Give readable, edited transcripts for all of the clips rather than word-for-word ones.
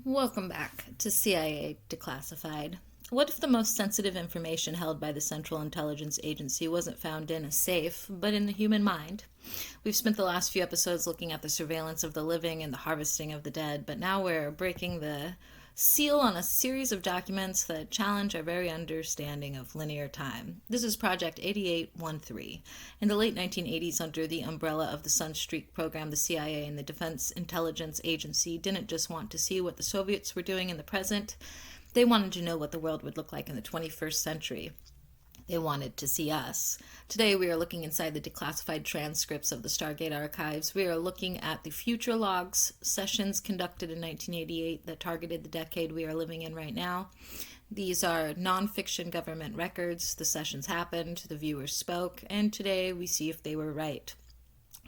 Welcome back to CIA Declassified. What if the most sensitive information held by the Central Intelligence Agency wasn't found in a safe, but in the human mind? We've spent the last few episodes looking at the surveillance of the living and the harvesting of the dead, but now we're breaking the seal on a series of documents that challenge our very understanding of linear time. This is Project 8813. In the late 1980s, under the umbrella of the Sunstreak program, the CIA and the Defense Intelligence Agency didn't just want to see what the Soviets were doing in the present, they wanted to know what the world would look like in the 21st century. They wanted to see us. Today we are looking inside the declassified transcripts of the Stargate archives. We are looking at the future logs, sessions conducted in 1988 that targeted the decade we are living in right now. These are non-fiction government records. The sessions happened, the viewers spoke, and today we see if they were right.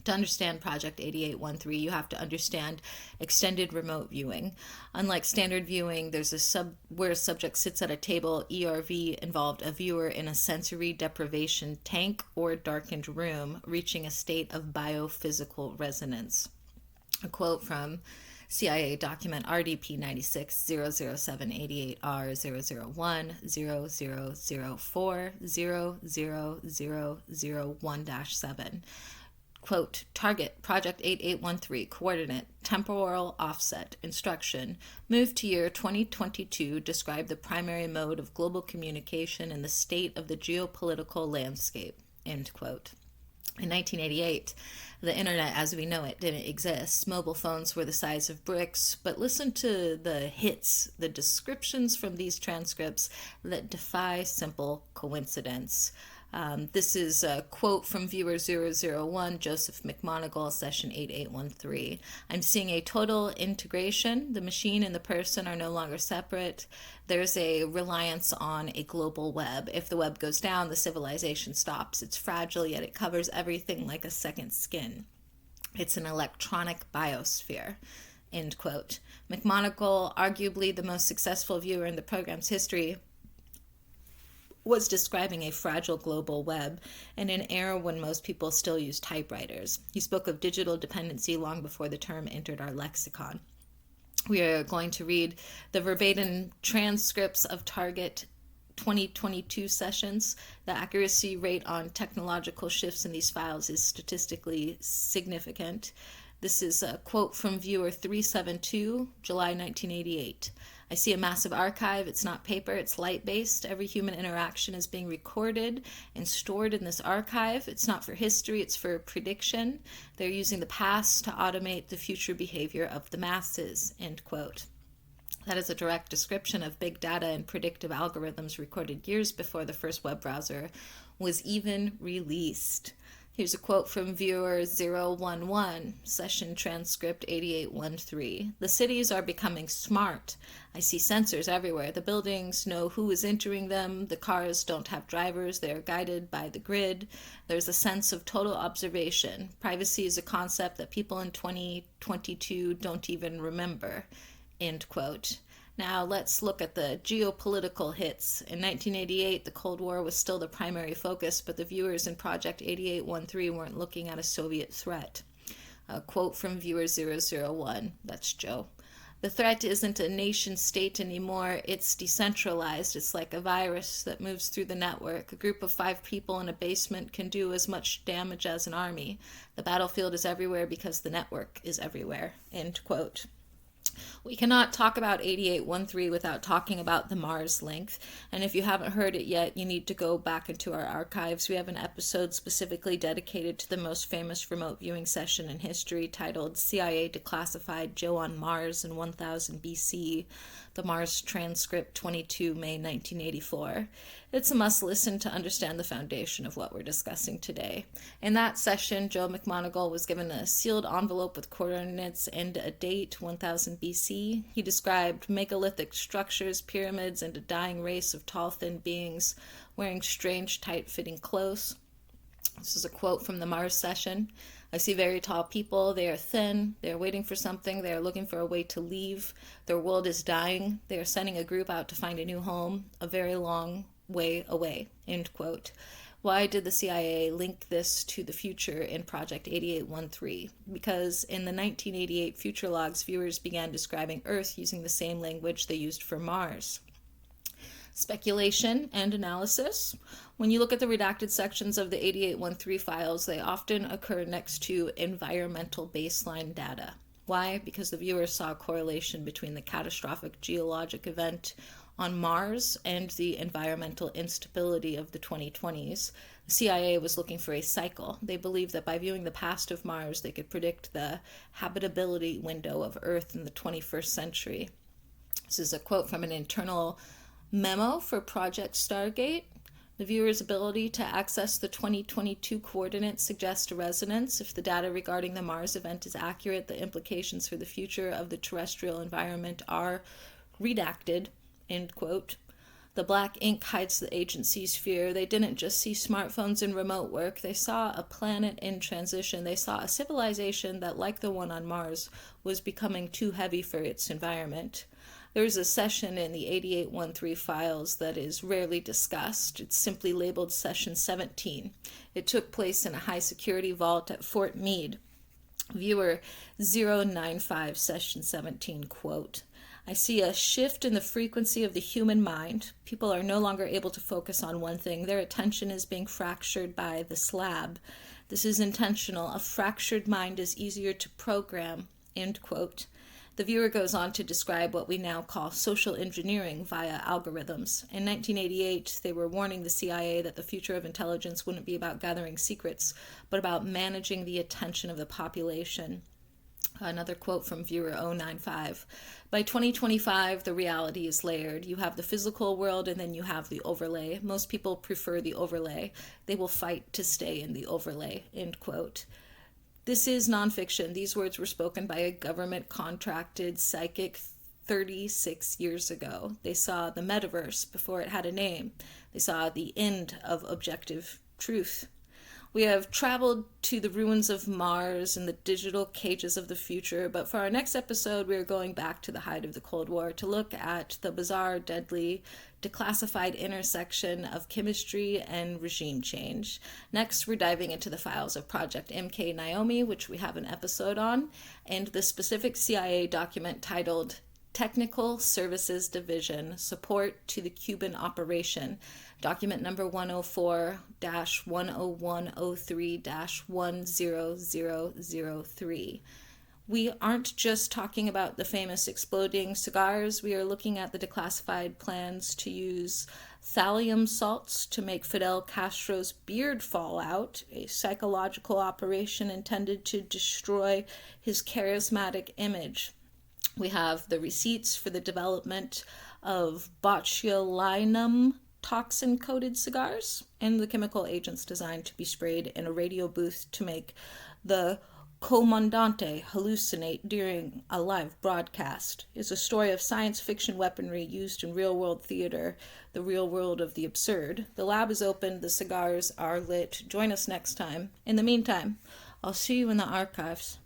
To understand Project 8813, you have to understand extended remote viewing. Unlike standard viewing, there's where a subject sits at a table. ERV involved a viewer in a sensory deprivation tank or darkened room, reaching a state of biophysical resonance. A quote from CIA document RDP 96 00788 R 001 0004 00001-7. Quote, target, Project 8813, coordinate, temporal offset, instruction, move to year 2022, describe the primary mode of global communication and the state of the geopolitical landscape, end quote. In 1988, the internet as we know it didn't exist. Mobile phones were the size of bricks, but listen to the hits, the descriptions from these transcripts that defy simple coincidence. This is a quote from viewer 001, Joseph McMoneagle, session 8813. I'm seeing a total integration. The machine and the person are no longer separate. There's a reliance on a global web. If the web goes down, the civilization stops. It's fragile, yet it covers everything like a second skin. It's an electronic biosphere. End quote. McMoneagle, arguably the most successful viewer in the program's history, was describing a fragile global web in an era when most people still use typewriters. He spoke of digital dependency long before the term entered our lexicon. We are going to read the verbatim transcripts of Target 2022 sessions. The accuracy rate on technological shifts in these files is statistically significant. This is a quote from viewer 372, July 1988. I see a massive archive. It's not paper, it's light-based. Every human interaction is being recorded and stored in this archive. It's not for history, it's for prediction. They're using the past to automate the future behavior of the masses, end quote. That is a direct description of big data and predictive algorithms recorded years before the first web browser was even released. Here's a quote from viewer 011, session transcript 8813. The cities are becoming smart. I see sensors everywhere. The buildings know who is entering them. The cars don't have drivers. They are guided by the grid. There's a sense of total observation. Privacy is a concept that people in 2022 don't even remember. End quote. Now let's look at the geopolitical hits. In 1988, the Cold War was still the primary focus, but the viewers in Project 8813 weren't looking at a Soviet threat. A quote from viewer 001, that's Joe. The threat isn't a nation state anymore, it's decentralized. It's like a virus that moves through the network. A group of 5 people in a basement can do as much damage as an army. The battlefield is everywhere because the network is everywhere. End quote. We cannot talk about 8813 without talking about the Mars link. And if you haven't heard it yet, you need to go back into our archives. We have an episode specifically dedicated to the most famous remote viewing session in history titled CIA Declassified Joe on Mars in 1000 BC, the Mars transcript 22 May 1984. It's a must listen to understand the foundation of what we're discussing today. In that session, Joe McMoneagle was given a sealed envelope with coordinates and a date, 1000 BC. He described megalithic structures, pyramids, and a dying race of tall, thin beings wearing strange, tight-fitting clothes. This is a quote from the Mars session. I see very tall people. They are thin. They are waiting for something. They are looking for a way to leave. Their world is dying. They are sending a group out to find a new home, a very long way away, end quote. Why did the CIA link this to the future in Project 8813? Because in the 1988 future logs, viewers began describing Earth using the same language they used for Mars. Speculation and analysis. When you look at the redacted sections of the 8813 files, they often occur next to environmental baseline data. Why? Because the viewer saw a correlation between the catastrophic geologic event on Mars and the environmental instability of the 2020s. The CIA was looking for a cycle. They believed that by viewing the past of Mars, they could predict the habitability window of Earth in the 21st century. This is a quote from an internal memo for Project Stargate. The viewer's ability to access the 2022 coordinates suggests a resonance. If the data regarding the Mars event is accurate, the implications for the future of the terrestrial environment are redacted, end quote. The black ink hides the agency's fear. They didn't just see smartphones and remote work. They saw a planet in transition. They saw a civilization that, like the one on Mars, was becoming too heavy for its environment. There's a session in the 8813 files that is rarely discussed. It's simply labeled Session 17. It took place in a high-security vault at Fort Meade. Viewer 095, Session 17, quote, I see a shift in the frequency of the human mind. People are no longer able to focus on one thing. Their attention is being fractured by the slab. This is intentional. A fractured mind is easier to program, end quote. The viewer goes on to describe what we now call social engineering via algorithms. In 1988, they were warning the CIA that the future of intelligence wouldn't be about gathering secrets, but about managing the attention of the population. Another quote from viewer 095. By 2025, the reality is layered. You have the physical world and then you have the overlay. Most people prefer the overlay. They will fight to stay in the overlay, end quote. This is nonfiction. These words were spoken by a government-contracted psychic 36 years ago. They saw the metaverse before it had a name. They saw the end of objective truth. We have traveled to the ruins of Mars and the digital cages of the future, but for our next episode, we are going back to the height of the Cold War to look at the bizarre, deadly, declassified intersection of chemistry and regime change. Next, we're diving into the files of Project MK Naomi, which we have an episode on, and the specific CIA document titled Technical Services Division, Support to the Cuban Operation, document number 104-10103-10003. We aren't just talking about the famous exploding cigars. We are looking at the declassified plans to use thallium salts to make Fidel Castro's beard fall out, a psychological operation intended to destroy his charismatic image. We have the receipts for the development of botulinum toxin-coated cigars and the chemical agents designed to be sprayed in a radio booth to make the Comandante hallucinate during a live broadcast. It's a story of science fiction weaponry used in real-world theater, the real world of the absurd. The lab is open, the cigars are lit. Join us next time. In the meantime, I'll see you in the archives.